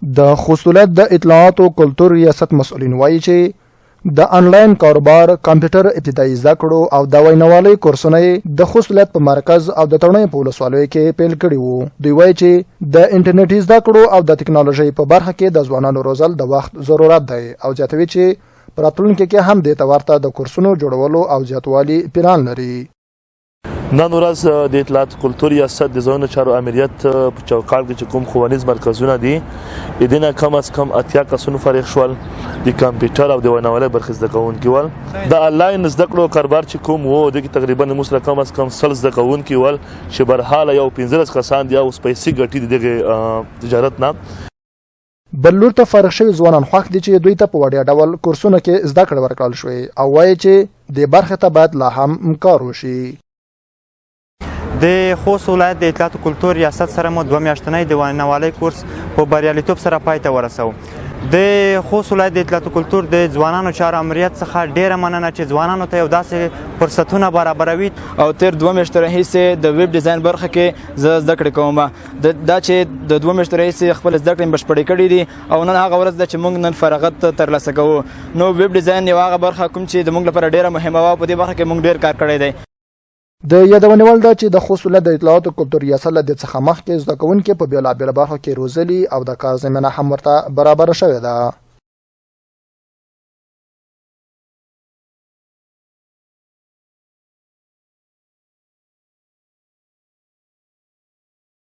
د خوست ولایت د اطلاعات او کلتور ریاست مسؤلین وایي چې د انلاین کاروبار، کمپیوټر ابتدایي زده کړو او د ویناوالۍ کورسونه د خوست ولایت په مرکز او د تڼیو په ولسوالیو کې پیل کړي وو. دوی وایي چې د انټرنیټي زده کړو او د ټکنالوژۍ په برخه کې د ځوانانو روزل د وخت ضرورت دی او زیاتوي چې په راتلونکي کې هم دې ته ورته د کورسونو جوړولو او زیاتوالي پلان لري. نن ورځ د اطلاعات کلتور ریاست د ځوانانو چارو امریت په چوکاټ کې چې کوم ښوونیز مرکزونه دي د دې نه کم از کم 80 کسونه فارغ شول، د کمپیوټر او د ویناوالۍ برخې زده کوونکي ول. د انلاین زده کړو کاروبار چې کوم وو دغه تقریبا موږ سره کم از کم 100 زده کوونکي ول چې برحاله یو 15 کسان دي او پیسې ګټي دغه تجارت نه. بل لور ته فارغ شوي ځوانان خوښ دي چې دوی ته په وړیا ډول کورسونه کې زده کړه ورکړل شوې او وایي چې دې برخې ته باید لا هم کار وشي. د خوست ولایت د اطلاعات کلتور ریاست سره مو 2 میاشتنی د ویناوالۍ کورس په بریالیتوب سره پای ته ورسو. د خوست ولایت د اطلاعات کلتور د ځوانانو چارو امریت څخه ډیره مننه چې ځوانانو ته یو داسې فرصتونه برابروي. او تر 2 میاشتې راهیسې د ویب ډیزاین برخه کې زه زده کړې کوم. دا چې د 2 میاشتې راهیسې خپل زده کړې بشپړې کړې دي او نن هغه ورځ ده چې موږ نن فراغت ترلاسه کوو. نو ویب ډیزاین یو هغه برخه کوم چې د موږ لپاره ډیره مهمه وه، په دې برخه کې موږ ډیر کار کړی دی. د یادونې وړ ده چې د خوست ولایت د اطلاعات کلتور ریاست له دې څخه مخکې زده کوونکي په بېلابېلو برخو کې روزلي او د کار زمینه هم ورته برابره شوې ده.